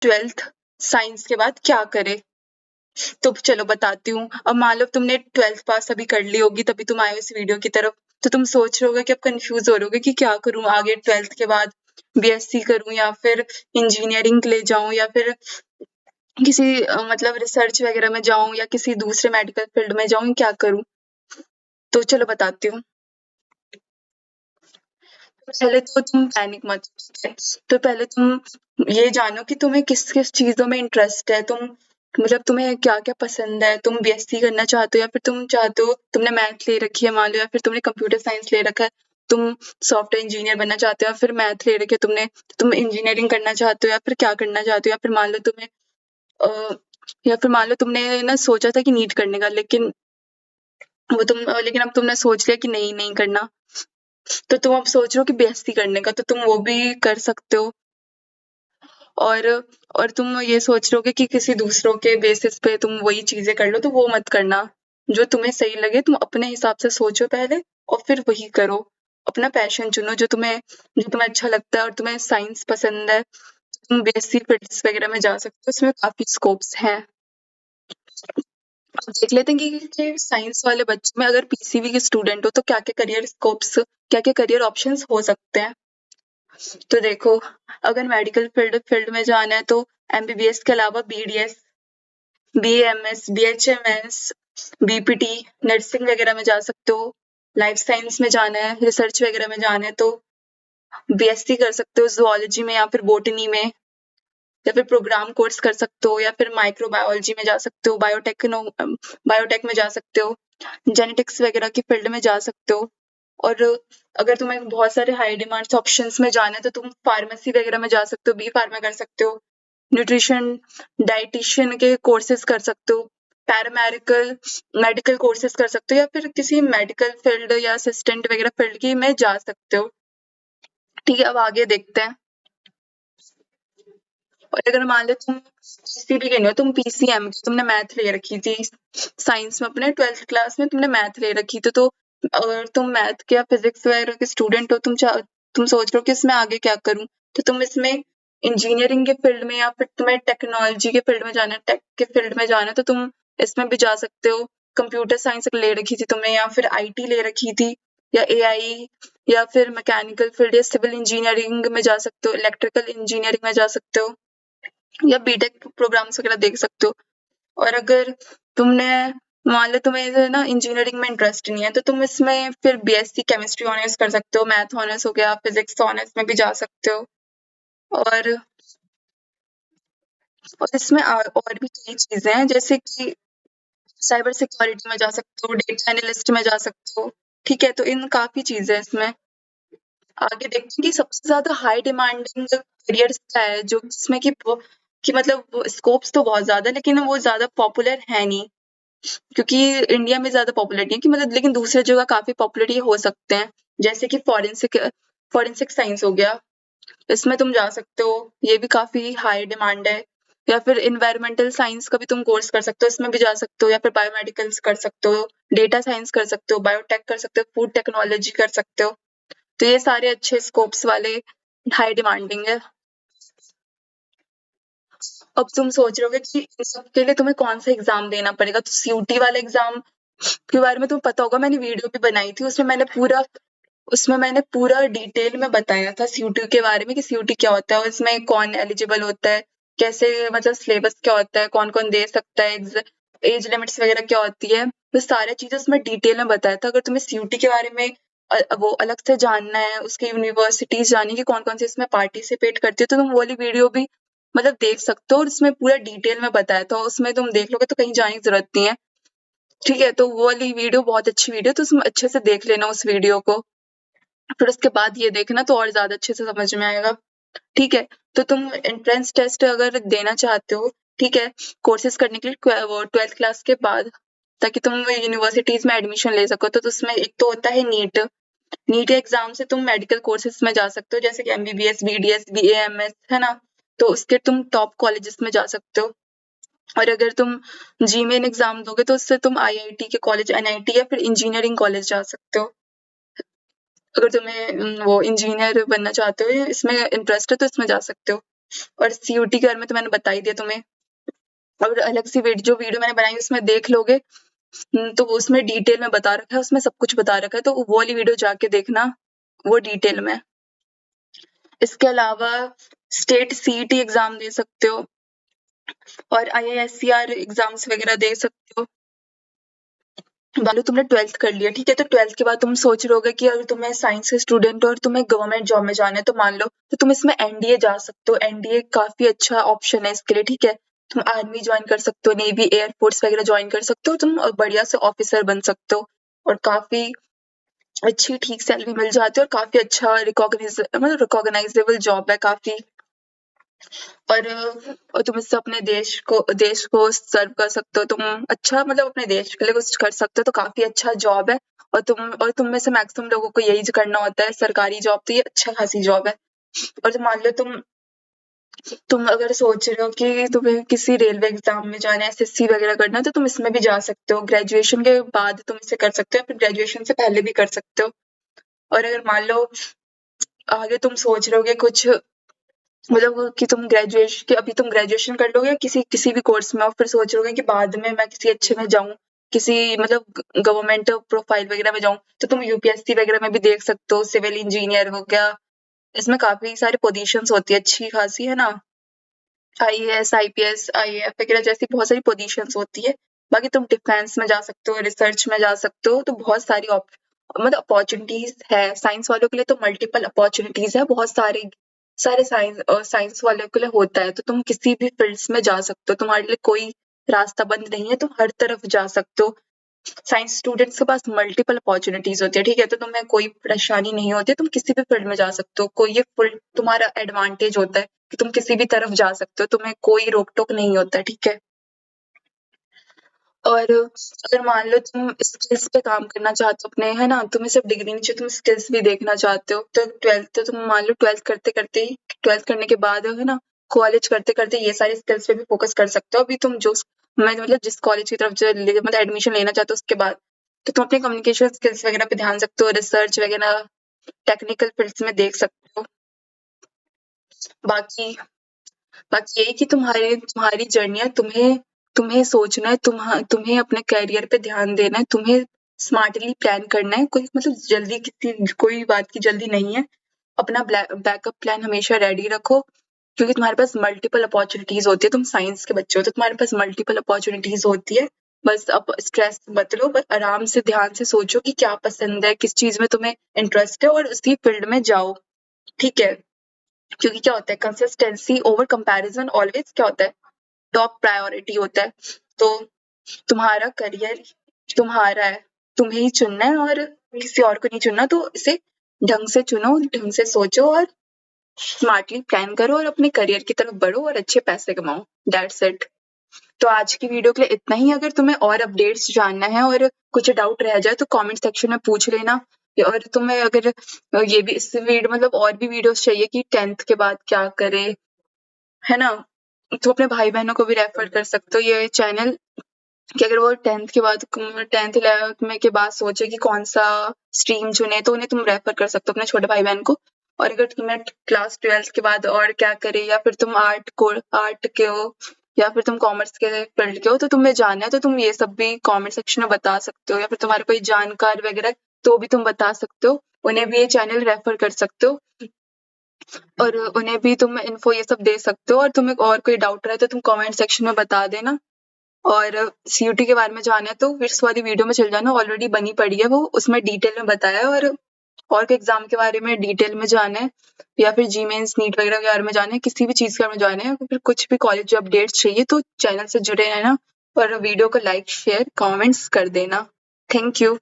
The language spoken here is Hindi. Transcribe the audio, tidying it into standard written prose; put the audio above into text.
12th साइंस के बाद क्या करे। तो चलो बताती हूँ। अब मान लो तुमने 12th पास अभी कर ली होगी, तभी तुम आए हो इस वीडियो की तरफ। तो तुम सोच रहे होगे कि अब कंफ्यूज हो रहे होगे कि क्या करूँ आगे 12th के बाद, बीएससी करूँ या फिर इंजीनियरिंग के लिए जाऊँ या फिर किसी मतलब रिसर्च वगैरह में जाऊँ या किसी दूसरे मेडिकल फील्ड में जाऊँ, क्या करूँ? तो चलो बताती हूँ। पहले तो तुम पैनिक मत, ठीक है? तो पहले तुम ये जानो कि तुम्हें किस-किस चीज़ों में इंटरेस्ट है। तुम मतलब तुम्हें क्या-क्या पसंद है? तुम बीएससी करना चाहते हो या फिर तुम चाहते हो, तुमने मैथ ले रखी है मान लो, या फिर तुमने कंप्यूटर साइंस ले रखा है, तुम सॉफ्टवेयर इंजीनियर बनना चाहते हो, या फिर मैथ ले रखी है तुमने, तुम इंजीनियरिंग करना चाहते हो या फिर क्या करना चाहते हो? या फिर मान लो तुम्हें अ, या फिर मान लो तुमने ना सोचा था कि नीट करने का, लेकिन लेकिन अब तुमने सोच लिया कि नहीं, नहीं करना। तो तुम अब सोच रहे हो कि बीएससी करने का, तो तुम वो भी कर सकते हो। और तुम ये सोच रहे होगे कि किसी दूसरों के बेसिस पे तुम वही चीज़ें कर लो, तो वो मत करना। जो तुम्हें सही लगे तुम अपने हिसाब से सोचो पहले और फिर वही करो। अपना पैशन चुनो जो तुम्हें अच्छा लगता है, और तुम्हें साइंस पसंद है, तुम बीएससी फिजिक्स वगैरह में जा सकते हो, इसमें काफ़ी स्कोप्स हैं। अब देख लेते हैं कि साइंस वाले बच्चों में अगर पीसीबी के स्टूडेंट हो तो क्या-क्या करियर स्कोप्स, क्या-क्या करियर ऑप्शंस हो सकते हैं। तो देखो, अगर मेडिकल फील्ड में जाना है तो एमबीबीएस के अलावा BDS, BMS, BHMS, BPT, nursing वगैरह में जा सकते हो। लाइफ साइंस में जाना है, रिसर्च वगैरह में जाना है तो बीएससी कर सकते हो ज़ूलॉजी में या फिर बॉटनी में, या फिर प्रोग्राम कोर्स कर सकते हो, या फिर माइक्रोबायोलॉजी में जा सकते हो, बायोटेक में जा सकते हो, जेनेटिक्स वगैरह की फील्ड में जा सकते हो। और अगर तुम्हें बहुत सारे हाई डिमांड्स ऑप्शंस में जाना है तो तुम फार्मेसी वगैरह में जा सकते हो, बी फार्मा कर सकते हो, न्यूट्रिशन डाइटिशियन के कोर्सेज कर सकते हो, पैरामेडिकल मेडिकल कोर्सेज कर सकते हो, या फिर किसी मेडिकल फील्ड या असिस्टेंट वगैरह फील्ड की में जा सकते हो। ठीक है, अब आगे देखते हैं। और अगर मान लो तुम पीसीबी के नहीं हो, तुम पीसीएम, तुमने मैथ ले रखी थी साइंस में, अपने 12th क्लास में तुमने मैथ ले रखी थी, तो अगर तुम मैथ के या फिजिक्स वगैरह के स्टूडेंट हो, तुम सोच रहे हो कि इसमें आगे क्या करूं, तो तुम इसमें इंजीनियरिंग के फील्ड में या फिर तुम्हें टेक्नोलॉजी के फील्ड में जाना है, टेक के फील्ड में जाना है, तो तुम इसमें भी जा सकते हो। कंप्यूटर साइंस ले रखी थी तुमने, या फिर आईटी ले रखी थी, या एआई, या फिर मैकेनिकल फील्ड या सिविल इंजीनियरिंग में जा सकते हो, इलेक्ट्रिकल इंजीनियरिंग में जा सकते हो, या बीटेक प्रोग्राम्स वगैरह देख सकते हो। और अगर तुमने मान लो तुम्हें ना इंजीनियरिंग में इंटरेस्ट नहीं है, तो तुम इसमें फिर बीएससी केमिस्ट्री ऑनर्स कर सकते हो, मैथ ऑनर्स हो गया, फिजिक्स ऑनर्स में भी जा सकते हो। और इसमें और भी कई चीजें हैं, जैसे कि साइबर सिक्योरिटी में जा सकते हो, डेटा एनालिस्ट में जा सकते हो। ठीक है, तो इन काफी चीजें हैं इसमें। आगे देखते हैं कि सबसे ज्यादा हाई डिमांडिंग करियर क्या है, जो जिसमें कि मतलब स्कोप्स तो बहुत ज्यादा है, लेकिन वो ज्यादा पॉपुलर है नहीं, क्योंकि इंडिया में ज्यादा पॉपुलर नहीं है, कि मतलब लेकिन दूसरी जगह काफी पॉपुलर ये हो सकते हैं। जैसे कि फॉरेंसिक साइंस हो गया, इसमें तुम जा सकते हो, ये भी काफी हाई डिमांड है। या फिर इन्वायरमेंटल साइंस का भी तुम कोर्स कर सकते हो, इसमें भी जा सकते हो, या फिर बायोमेडिकल्स कर सकते हो, डेटा साइंस कर सकते हो, बायोटेक कर सकते हो, फूड टेक्नोलॉजी कर सकते हो। तो ये सारे अच्छे स्कोप्स वाले हाई डिमांडिंग है। अब तुम सोच रहे होगे कि इन सबके लिए तुम्हें कौन सा एग्जाम देना पड़ेगा, तो सीयूटी वाले एग्जाम के बारे में तुम्हें पता होगा, मैंने वीडियो भी बनाई थी, उसमें मैंने पूरा डिटेल में बताया था सीयूटी के बारे में, कि सीयूटी क्या होता है और इसमें कौन एलिजिबल होता है, कैसे मतलब सिलेबस क्या होता है, कौन-कौन दे सकता है, एज लिमिट्स वगैरह क्या होती है, वो सारी चीज़ें उसमें डिटेल में बताया था। अगर तुम्हें सीयूटी के बारे में वो अलग से जानना है, उसकी यूनिवर्सिटीज़ जाननी है कि कौन-कौन सी इसमें पार्टिसिपेट करती है, तो तुम वो वाली वीडियो भी मतलब देख सकते हो, और उसमें पूरा डिटेल में बताया था, उसमें तुम देख लोगे तो कहीं जाने की ज़रूरत नहीं है। ठीक है, तो वो वाली वीडियो बहुत अच्छी वीडियो है, तो उसमें अच्छे से देख लेना उस वीडियो को। फिर उसके बाद ये देखना तो और ज़्यादा अच्छे से समझ में आएगा। ठीक है, तो तुम एंट्रेंस टेस्ट अगर देना चाहते हो, ठीक है, कोर्सेज़ करने के लिए वो 12th क्लास के बाद, ताकि तुम यूनिवर्सिटीज़ में एडमिशन ले सको, तो उसमें एक तो होता है नीट। नीट एग्ज़ाम से तुम मेडिकल कोर्सेज़ में जा सकते हो, जैसे कि एमबीबीएस, बीडीएस, बीएएमएस, है ना? तो उसके तुम टॉप कॉलेजेस में जा सकते हो। और अगर तुम जीमेन एग्ज़ाम दोगे तो उससे तुम आईआईटी के कॉलेज, एनआईटी या फिर इंजीनियरिंग कॉलेज जा सकते हो। अगर तुम्हें वो इंजीनियर बनना चाहते हो या इसमें इंटरेस्ट है तो इसमें जा सकते हो। और सीयूटी के बारे में तो मैंने बता ही दिया तुम्हें। और अलग से जो वीडियो मैंने बनाई उसमें देख लोगे तो उसमें डिटेल में बता रखा है, उसमें सब कुछ बता रखा है, तो वो वाली वीडियो जाके देखना, वो डिटेल में। इसके अलावा स्टेट सीईटी एग्जाम दे सकते हो और आईआईएससीआर एग्जाम्स वगैरह दे सकते हो। मान लो तुमने 12th कर लिया, ठीक है, तो 12th के बाद तुम सोच रहे होगे कि अगर तुम्हें साइंस के स्टूडेंट हो और तुम्हें गवर्नमेंट जॉब में जाना है, तो मान लो तो तुम इसमें एनडीए जा सकते हो। एनडीए काफी अच्छा ऑप्शन है इसके लिए, ठीक है। तुम आर्मी ज्वाइन कर सकते हो, नेवी, एयरफोर्स वगैरह ज्वाइन कर सकते हो तुम, और बढ़िया से ऑफिसर बन सकते हो और काफी अच्छी ठीक सैलरी मिल जाती है और काफी अच्छा रिकॉग्नाइजेबल जॉब है काफी। और तुम इससे अपने देश को सर्व कर सकते हो, तुम अच्छा मतलब अपने देश के लिए कुछ कर सकते हो, तो काफी अच्छा जॉब है। और तुम में से मैक्सिमम लोगों को यही करना होता है, सरकारी जॉब, तो ये अच्छा खासी जॉब है। और मान लो तुम अगर सोच रहे हो कि तुम्हें किसी रेलवे एग्जाम में जाना है, एसएससी वगैरह करना है, तो तुम इसमें भी जा सकते हो। ग्रेजुएशन के बाद तुम इसे कर सकते हो, फिर ग्रेजुएशन से पहले भी कर सकते हो। और अगर मान लो आगे तुम सोच रहे हो कुछ मतलब कि अभी तुम ग्रेजुएशन कर लोगे किसी भी कोर्स में, और फिर सोच रहे हो कि बाद में मैं किसी अच्छे में जाऊं, किसी मतलब गवर्नमेंट प्रोफाइल वगैरह में जाऊं, तो तुम यूपीएससी वगैरह में भी देख सकते हो। सिविल इंजीनियर हो गया, इसमें काफी सारी पोजीशंस होती है अच्छी खासी, है ना। आईएएस, आईपीएस, आईएएफ वगैरह जैसी बहुत सारी पोजीशंस होती है। बाकी तुम डिफेंस में जा सकते हो, रिसर्च में जा सकते हो, तो बहुत सारी मतलब अपॉर्चुनिटीज है। साइंस वालों के लिए तो मल्टीपल अपॉर्चुनिटीज है, बहुत सारे सारे साइंस वालों के लिए होता है, तो तुम किसी भी फील्ड्स में जा सकते हो, तुम्हारे लिए कोई रास्ता बंद नहीं है, तुम हर तरफ जा सकते हो। साइंस स्टूडेंट्स के पास मल्टीपल अपॉर्चुनिटीज होती है, ठीक है, तो तुम्हें कोई परेशानी नहीं होती, तुम किसी भी फील्ड में जा सकते हो। कोई ये फील्ड तुम्हारा एडवांटेज होता है कि तुम किसी भी तरफ जा सकते हो, तुम्हें कोई रोक टोक नहीं होता, ठीक है। और अगर मान लो तुम स्किल्स पे काम करना चाहते हो अपने, है ना, तुम्हें सिर्फ डिग्री नहीं चाहिए, तुम स्किल्स भी देखना चाहते हो, तो 12th तो तुम मान लो 12th करते करते ही 12th करने के बाद, है ना, कॉलेज करते करते ये सारी स्किल्स पे भी फोकस कर सकते हो। अभी तुम मैं मतलब जिस कॉलेज की तरफ मतलब एडमिशन लेना चाहते हो उसके बाद, तो तुम अपने कम्युनिकेशन स्किल्स वगैरह पे ध्यान सकते हो, रिसर्च वगैरह टेक्निकल फील्ड्स में देख सकते हो। बाकी बाकी यही कि तुम्हारी जर्नी है, तुम्हें तुम्हें सोचना है, तुम्हें अपने करियर पे ध्यान देना है, तुम्हें स्मार्टली प्लान करना है। कोई मतलब कोई बात की जल्दी नहीं है। अपना बैकअप प्लान हमेशा रेडी रखो, क्योंकि तुम्हारे पास मल्टीपल अपॉर्चुनिटीज होती है। तुम साइंस के बच्चे हो तो तुम्हारे पास मल्टीपल अपॉर्चुनिटीज होती है। बस अब स्ट्रेस मत लो, बस आराम से ध्यान से सोचो कि क्या पसंद है, किस चीज में तुम्हें इंटरेस्ट है, और उसी फील्ड में जाओ, ठीक है। क्योंकि क्या होता है, कंसिस्टेंसी ओवर कंपैरिजन ऑलवेज क्या होता है, टॉप प्रायोरिटी होता है। तो तुम्हारा करियर तुम्हारा है, तुम्हें ही चुनना है और किसी और को नहीं चुनना, तो इसे ढंग से चुनो, ढंग से सोचो और स्मार्टली प्लान करो और अपने करियर की तरफ बढ़ो और अच्छे पैसे कमाओ। That's it. तो आज की वीडियो के लिए इतना ही। अगर तुम्हें और अपडेट्स जानना है और कुछ डाउट रह जाए तो कमेंट सेक्शन में पूछ लेना। और तुम्हें अगर ये भी इस वीडियो मतलब और भी वीडियोस चाहिए कि 10th के बाद क्या करे, है ना, तो अपने भाई बहनों को भी रेफर कर सकते हो ये चैनल, कि अगर वो 10th 11th में के बाद सोचे कि कौन सा स्ट्रीम चुने, तो उन्हें तुम रेफर कर सकते हो अपने छोटे भाई बहन को। और अगर तुम्हें क्लास 12th के बाद और क्या करे, या फिर तुम आर्ट के हो या फिर तुम कॉमर्स के फील्ड के हो, तो तुम्हें जानना है, तो तुम ये सब भी कमेंट सेक्शन में बता सकते हो, या फिर तुम्हारे कोई जानकार वगैरह तो भी तुम बता सकते हो, उन्हें भी ये चैनल रेफर कर सकते हो, और उन्हें भी तुम इन्फो ये सब दे सकते हो। और तुम्हें और कोई डाउट रहे तो तुम कमेंट सेक्शन में बता देना। और सीयूटी के बारे में जानना है तो फिर इस वाली वीडियो में चल जाना, ऑलरेडी बनी पड़ी है वो, उसमें डिटेल में बताया है। और के एग्जाम के बारे में डिटेल में जाना है, या फिर जी मेंस नीट वगैरह के बारे में जाना है, किसी भी चीज के बारे में जाना है, फिर कुछ भी कॉलेज अपडेट्स चाहिए तो चैनल से जुड़े रहना और वीडियो को लाइक शेयर कमेंट्स कर देना। Thank you.